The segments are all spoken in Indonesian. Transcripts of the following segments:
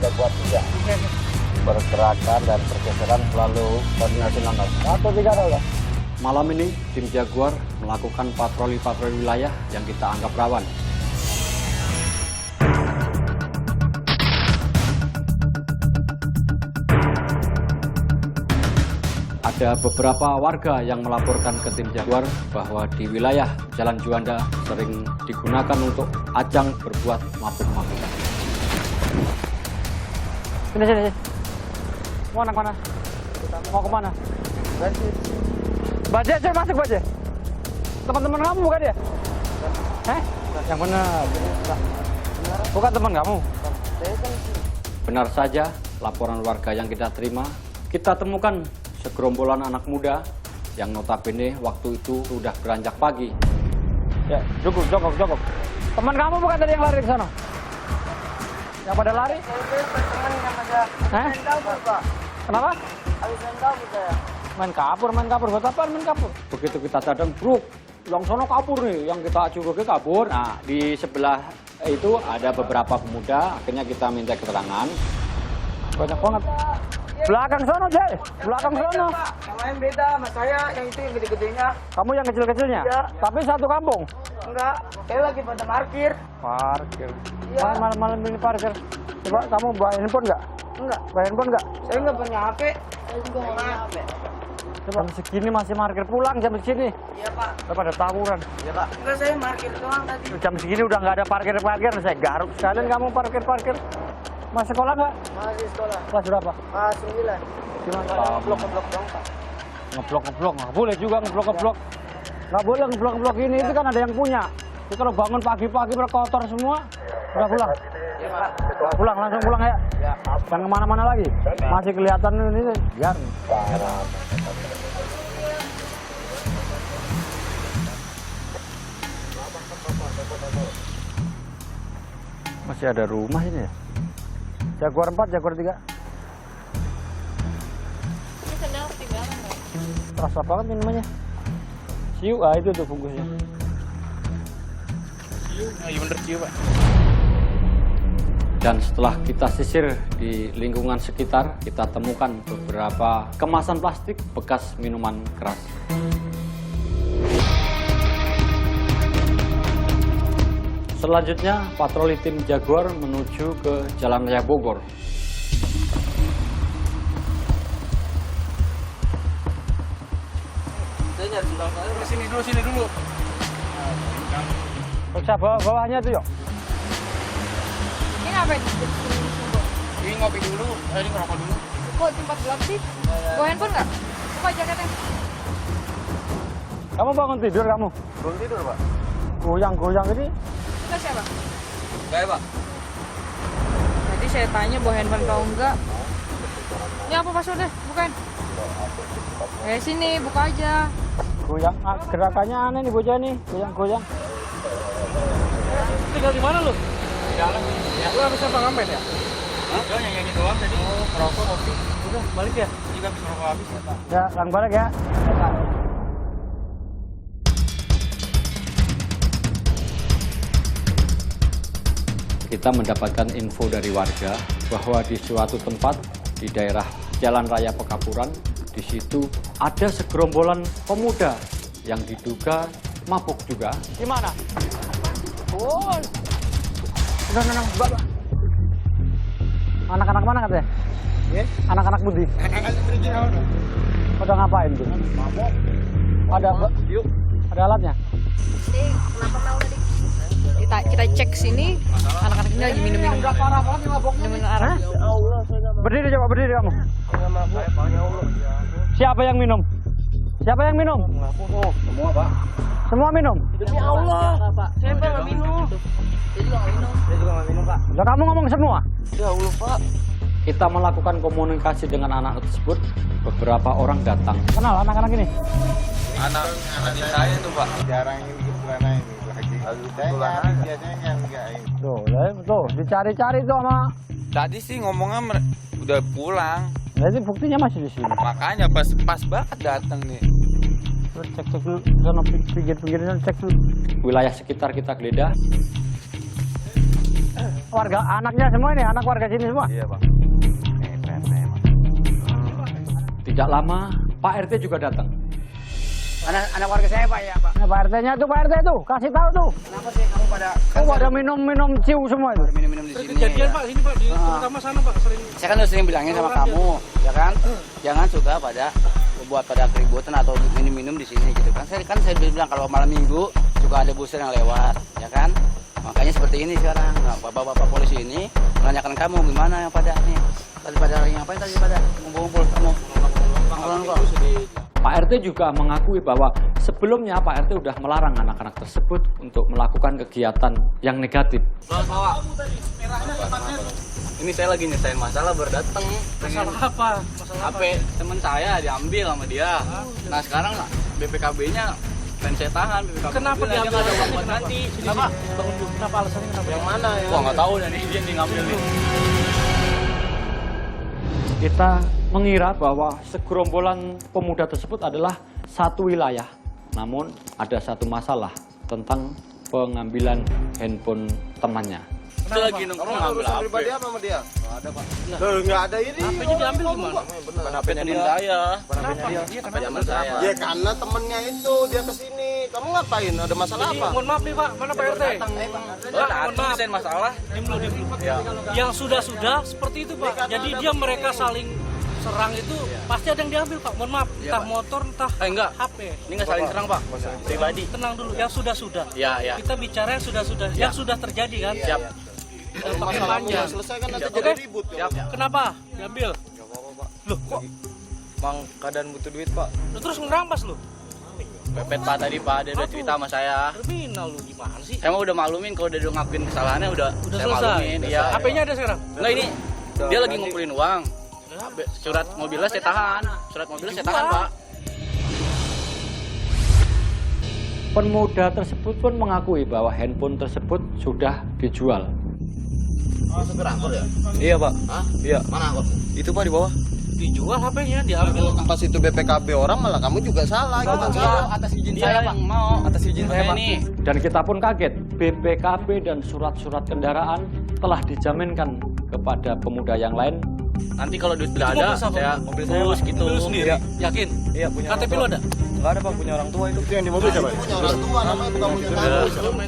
Jaguar 3. Pergerakan dan pergeseran selalu koordinasi nomor 1-3 udah. Malam ini, tim Jaguar melakukan patroli-patroli wilayah yang kita anggap rawan. Ada beberapa warga yang melaporkan ke tim Jaguar bahwa di wilayah Jalan Juanda sering digunakan untuk ajang berbuat mabuk-mabukan. Sini. Mau anak mana? Mau kemana? Baja, coy, masuk Baja. Teman-teman kamu bukan dia? Yang benar. Bukan teman kamu. Benar saja, laporan warga yang kita terima, kita temukan segerombolan anak muda yang notabene waktu itu sudah beranjak pagi. Ya, jogok. Teman kamu bukan tadi yang lari ke sana? Yang pada lari? Teman yang ada main kabur, Pak. Kenapa? Habis main kabur saya. Main kabur. Buat apa main kabur? Begitu kita cadang, bro, yang sono kabur nih, yang kita curugnya kabur. Nah, di sebelah itu ada beberapa pemuda, akhirnya kita minta keterangan. Banyak banget. Belakang sono, Jay. Belakang sono. Yang lain beda sama saya, yang itu yang gede-gedenya. Kamu yang kecil-kecilnya? Iya. Tapi satu kampung? Enggak, saya lagi pada parkir. Parkir. Iya. Malam-malam ini parkir. Coba kamu bawa handphone nggak? Enggak, Bawa handphone nggak? saya enggak punya HP. Saya juga enggak punya HP. Jam segini masih parkir pulang jam segini. Iya, Pak. Udah pada tawuran. Iya, Pak. Enggak, saya parkir doang tadi. Jam segini udah nggak ada parkir. Saya garuk sekalian kamu parkir. Masih sekolah nggak? Masih sekolah. Kelas berapa? Kelas 9. Gimana? Ngeblok doang, Pak. Ngeblok. Nggak boleh juga ngeblok. Nggak boleh ngeblok ini. Itu kan ada yang punya. Jadi kalau bangun pagi-pagi berkotor semua, udah pulang. Iya, Pak. Pulang, langsung pulang ya. Jangan kemana-mana lagi. Masih kelihatan ini. Biar. Masih ada rumah ini ya? Jaguar 4, Jaguar 3. Ini sendal ketinggalan nggak? Terasa banget minumannya. Siu, itu tuh bungkusnya. Iya bener cium, Pak. Dan setelah kita sisir di lingkungan sekitar, kita temukan beberapa kemasan plastik bekas minuman keras. Selanjutnya, patroli tim Jaguar menuju ke Jalan Raya Bogor. Sini dulu. Periksa bawahnya tuh yuk. Ini ngapain? Ini ngopi dulu, ini ngerokok dulu. Kok tempat gelap sih? Bawa handphone nggak? Coba jaketnya. Kamu bangun tidur kamu? Belum tidur, Pak. Goyang ini. Kita siapa? Saya, Pak. Tadi saya tanya bawa handphone kau enggak. Ini apa passwordnya? Bukan. Sini, buka aja. Goyang, gerakannya aneh nih bocah nih. Goyang. Tinggal di mana lu? Di dalam. Ya. Lu habis apa ngamen ya? Hah? Udah nyanyi doang tadi. Ngerokok, kopi. Udah, balik ya? Juga habis ngerokok habis ya, Pak. Ya, lang balik ya. Kita mendapatkan info dari warga bahwa di suatu tempat di daerah Jalan Raya Pekapuran, di situ ada segerombolan pemuda yang diduga mabuk juga. Di mana? Oh. Udah, Bapak. Anak-anak mana katanya? Anak-anak Budi. Pada ngapain tuh? Ada alatnya? Kenapa tahu tadi? Kita cek sini, anak-anak ini lagi minum-minum. Minum arak. Berdiri coba, berdiri kamu. Siapa yang minum? Semua, Pak. Semua minum? Demi Allah. Saya nggak minum. Saya juga nggak minum, Pak. Udah kamu ngomong semua? Ya Allah, Pak. Kita melakukan komunikasi dengan anak tersebut, beberapa orang datang. Kenal anak-anak ini? Anak saya tuh, Pak. Jarang ini gimana ini lagi. Saya nyari biasanya yang enggak ini. Tuh, dicari-cari tuh sama. Tadi sih ngomongnya udah pulang. Jadi buktinya masih di sini. Makanya pas banget datang nih. Terus cek dulu, sana pinggir-pinggirnya cek dulu. Wilayah sekitar kita geledah. Warga anaknya semua ini, anak warga sini semua. Iya Pak. Tidak lama, Pak RT juga datang. Anak warga saya Pak ya Pak. Nah, Pak RT-nya tuh, Pak RT tuh, kasih tahu tuh. Kenapa sih kamu pada Pada minum-minum ciu semua itu. minum-minum di sini? Kejadian Pak, sini Pak, di terutama sana Pak, sering. Saya kan udah sering bilangin sama kamu, ya kan? Jangan suka buat pada keributan atau minum-minum di sini gitu kan. Saya bilang kalau malam minggu juga ada busur yang lewat, ya kan? Makanya seperti ini sekarang. Nah, bapak-bapak polisi ini menanyakan kamu gimana yang pada nih. Tadi pada ngapain tadi pada ngumpul-ngumpul kamu? Pak RT juga mengakui bahwa sebelumnya Pak RT sudah melarang anak-anak tersebut untuk melakukan kegiatan yang negatif. Ini saya lagi nyesain masalah berdatang. Masalah apa? Masalah HP teman saya diambil sama dia. Nah sekarang BPKB-nya pengen saya tahan. BPKB Kenapa bilang diambil? dia nggak ada uang buat ganti. Kenapa? Bangun dulu. Kenapa alasannya kenapa? Yang mana ya? Wah nggak tahu dan ini dia yang ngambil nih. Kita mengira bahwa segerombolan pemuda tersebut adalah satu wilayah. Namun ada satu masalah tentang pengambilan handphone temannya. Itu lagi nongkrong ngambil HP. Pribadi apa sama dia? Nggak ada Pak. Nggak ada ini. HP-nya diambil gimana? Bener. HP teman saya. HP teman saya. Ya karena temennya itu dia kesini. Kamu ngapain? Ada masalah apa? Mohon maaf nih Pak, mana Pak RT? Pak, mohon maaf. Nyesain masalah. Diam dulu. Yang sudah-sudah seperti itu Pak. Jadi dia mereka saling serang itu pasti ada yang diambil Pak. Mohon maaf, entah motor, entah Enggak. HP. Ini nggak saling serang Pak. Pribadi. Tenang dulu, yang sudah-sudah. Ya ya. Kita bicara yang sudah-sudah, yang sudah terjadi kan? Siap. Pakai Masalah panjang. selesai kan nanti Oke. jadi ribut. Ya. Kenapa? Diambil. Loh kok? Mang keadaan butuh duit Pak. Lu terus ngerampas lu? Pepet Pak tadi Pak, dia udah cerita sama saya. Kriminal lu gimana sih? Saya mah udah maklumin kalau udah ngakuin kesalahannya udah saya selesai. maklumin. Iya. HP-nya ada sekarang? Enggak ini dia lagi ngumpulin uang. Surat mobilnya saya tahan. Surat mobilnya saya tahan Pak. Pemuda tersebut pun mengakui bahwa handphone tersebut sudah dijual. Supir angkot ya? Iya Pak. Hah? Iya. Mana angkot? Itu Pak di bawah. Dijual HP-nya, diambil. Pas itu BPKB orang malah kamu juga salah. Ikutan salah. Atas izin saya Pak. Mau atas izin saya Pak. Nih. Dan kita pun kaget, BPKB dan surat-surat kendaraan telah dijaminkan kepada pemuda yang lain. Nanti kalau duit udah Itu ada, mobil siapa? saya Mobil urus gitu. Mobil lu sendiri? Yakin? Iya punya. KTP lu ada? Enggak ada Pak, punya orang tua itu. Yang di mobil siapa? Punya orang tua namanya bukan punya kamu.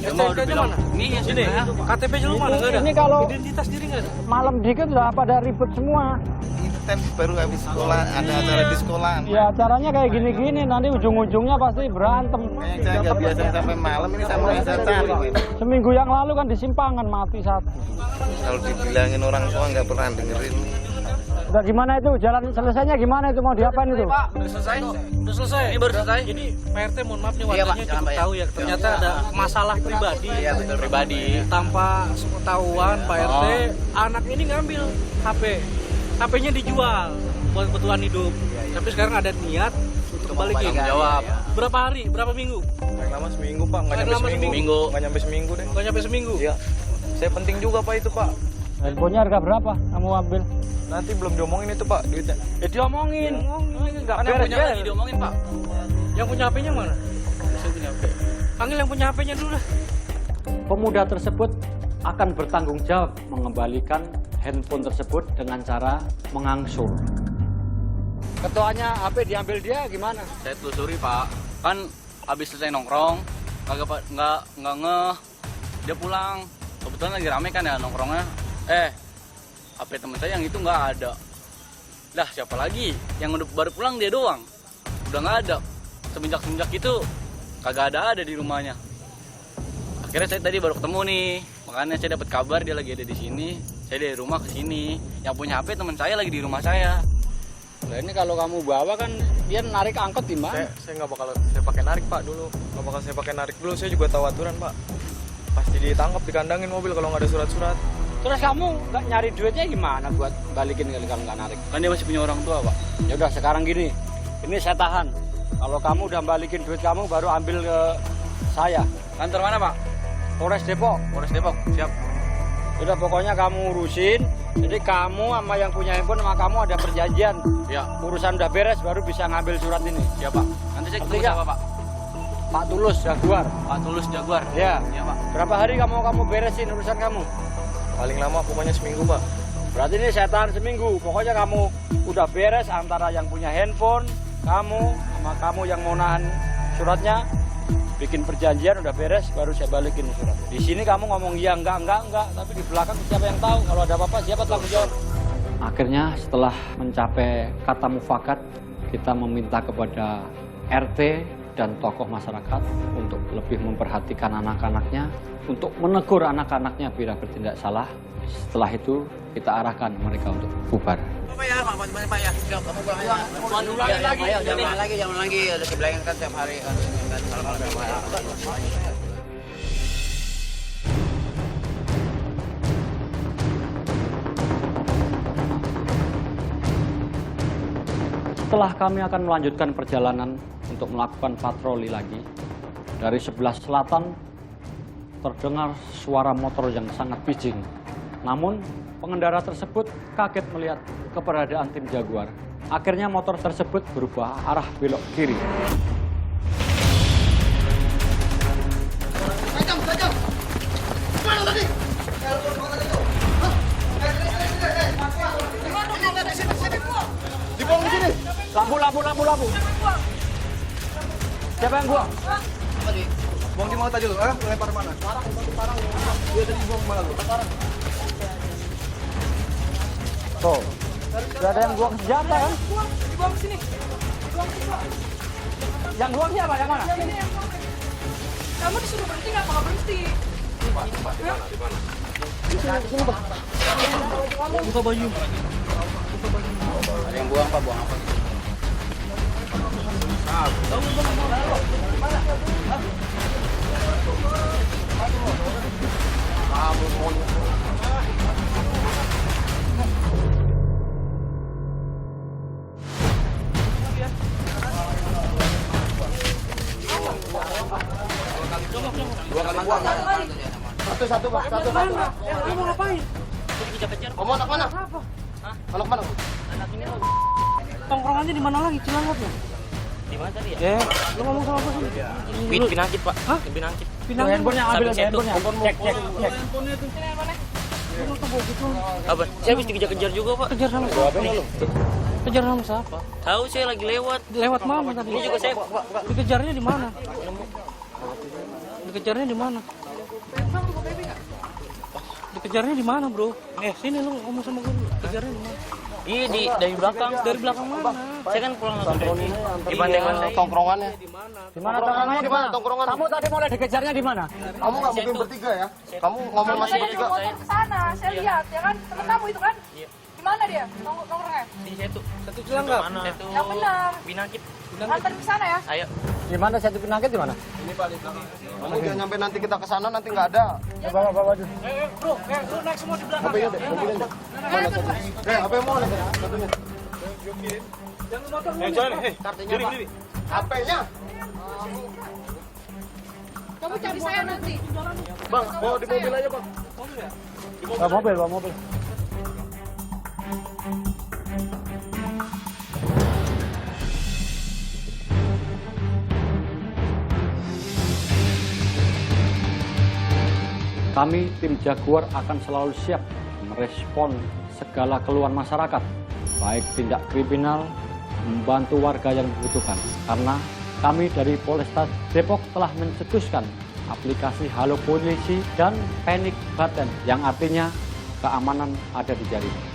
STNK-nya mana? Nih ya Sini. KTP-nya lu mana? Nggak ada? Ini kalau Identitas diri nggak ada? malam dikit udah pada ribut semua. Kan baru habis sekolah, ada acara di sekolah. Ya acaranya kayak gini-gini, nanti ujung-ujungnya pasti berantem. Saya nggak biasa sampai malam ini sama yang saya cari. Seminggu yang lalu kan di Simpangan mati satu. Kalau dibilangin orang tua nggak pernah dengerin. Udah gimana itu? Jalan selesainya gimana itu? Mau diapain itu? Udah selesai? Udah selesai? Ini baru selesai. Jadi Pak RT mohon maaf nih Iya, Pak. warganya Jangan, cukup Pak, ya. tahu ya. Ternyata ada masalah pribadi. Iya betul pribadi. Tanpa sepengetahuan Pak RT, anak ini ngambil HP. HP-nya dijual buat kebutuhan hidup. Tapi sekarang ada niat untuk balikin. Tanggung jawab. Berapa hari? Berapa minggu? Paling lama seminggu Pak, nggak Paling nyampe lama seminggu. seminggu. Nggak nyampe seminggu deh. Nggak nyampe seminggu? Iya. Saya penting juga Pak itu Pak. Handphonenya harga berapa? Kamu ambil? Nanti belum diomongin itu Pak duitnya. Ya diomongin. Nggak Kan yang beres punya ya. lagi diomongin Pak. Yang punya HP-nya mana? Saya punya HP. Panggil yang punya HP-nya dulu dah. Pemuda tersebut akan bertanggung jawab mengembalikan handphone tersebut dengan cara mengangsur. Ketuanya HP diambil dia gimana? Saya telusuri Pak. Kan habis selesai nongkrong, nggak ngeh. Dia pulang. Kebetulan lagi rame kan ya nongkrongnya. HP teman saya yang itu nggak ada. Lah siapa lagi? Yang udah baru pulang dia doang. Udah nggak ada. Semenjak itu kagak ada di rumahnya. Akhirnya saya tadi baru ketemu nih. Makanya saya dapat kabar dia lagi ada di sini. Saya dari rumah ke sini. Yang punya HP teman saya lagi di rumah saya. Nah ini kalau kamu bawa kan dia narik angkot di mana? Saya nggak bakal saya pakai narik Pak dulu. Nggak bakal saya pakai narik dulu. Saya juga tahu aturan Pak. Pasti ditangkap, dikandangin mobil kalau nggak ada surat-surat. Terus kamu nggak nyari duitnya gimana buat balikin kalau kamu nggak narik? Kan dia masih punya orang tua Pak. Ya udah sekarang gini, ini saya tahan. Kalau kamu udah balikin duit kamu baru ambil ke saya. Kantor mana Pak? Polres Depok. Polres Depok. Siap. Udah pokoknya kamu urusin. Jadi kamu sama yang punya handphone sama kamu ada perjanjian. Ya. Urusan udah beres baru bisa ngambil surat ini. Siap Pak. Nanti saya ketemu Ngerti nggak? siapa Pak? Pak Tulus Jaguar. Pak Tulus Jaguar. Ya. Iya Pak. Berapa hari kamu beresin urusan kamu? Paling lama pokoknya seminggu, Pak. Berarti ini saya tahan seminggu. Pokoknya kamu udah beres antara yang punya handphone, kamu sama kamu yang mau nahan suratnya, bikin perjanjian udah beres, baru saya balikin surat. Di sini kamu ngomong iya, enggak, tapi di belakang siapa yang tahu? Kalau ada apa-apa, siapa tanggung jawab? Akhirnya setelah mencapai kata mufakat, kita meminta kepada RT dan tokoh masyarakat untuk lebih memperhatikan anak-anaknya, untuk menegur anak-anaknya bila bertindak salah. Setelah itu kita arahkan mereka untuk bubar. Pak ya, Pak ya. Kamu pulang aja. Jangan lagi. Udah sebelahnya kan tiap hari kan. Setelah kami akan melanjutkan perjalanan untuk melakukan patroli lagi, dari sebelah selatan terdengar suara motor yang sangat bijing. Namun, pengendara tersebut kaget melihat keberadaan tim Jaguar. Akhirnya motor tersebut berubah arah belok kiri. Dibuang di sini. Lampu. Siapa yang buang? Buang di mana tadi lu? Lempar mana? Parang. Dia tadi buang mana lu? Tuh, sudah ada yang buang senjata kan? Dibuang ke sini. Yang buang siapa? Yang mana? Kamu disuruh berhenti nggak berhenti? Buka baju. Ada yang buang Pak, buang apa? Satu, Pak. Lu mau ngapain? Kamu anak mana? Anak mana? Tongkrongannya di mana lagi? Cilangapnya? Di mana tadi ya? Lu ngomong sama apa sih? Pinangkit, Pak. Hah? Pinangkit. Handphonenya ambil aja handphonenya. Cek. Apa? Saya habis dikejar-kejar juga, Pak. Kejar sama siapa? Kejar sama siapa? Tahu saya lagi lewat. Lewat mana tadi? Ini juga saya Dikejarnya di mana? Dikejarnya di mana? Dikejarnya di mana, Bro? Sini lu ngomong sama gue. Kejarnya di mana? Iya dari belakang. Dari belakang mana? Saya kan pulang langsung di bandeng-bandeng. Tongkrongannya. Di mana tongkrongannya? Di mana tongkrongan? Kamu tadi mulai dikejarnya di mana? Kamu nggak mungkin bertiga ya? Kamu ngomong masih Saya bertiga? motor ke sana, saya lihat, ya kan? Temen kamu itu kan? Iya. Di mana dia? Nongkrongnya? Di situ. Satu Cilanggap. Satu Yang benar. Pinangkit. Antar ke sana ya? Ayo. Di mana satu penangkit di mana? Kamu jangan nyampe nanti kita ke sana nanti nggak ada. Bawa dulu. Bro, lu naik semua di belakang. HP-nya deh, mobilnya deh. Mana satu? HP mana satunya? Kartunya Pak. HP-nya. Kamu cari saya nanti. Bang, bawa di mobil aja, Bang. Bawa mobil. Kami tim Jaguar akan selalu siap merespon segala keluhan masyarakat, baik tindak kriminal, membantu warga yang membutuhkan. Karena kami dari Polresta Depok telah mencetuskan aplikasi Halo Polisi dan Panic Button yang artinya keamanan ada di jari.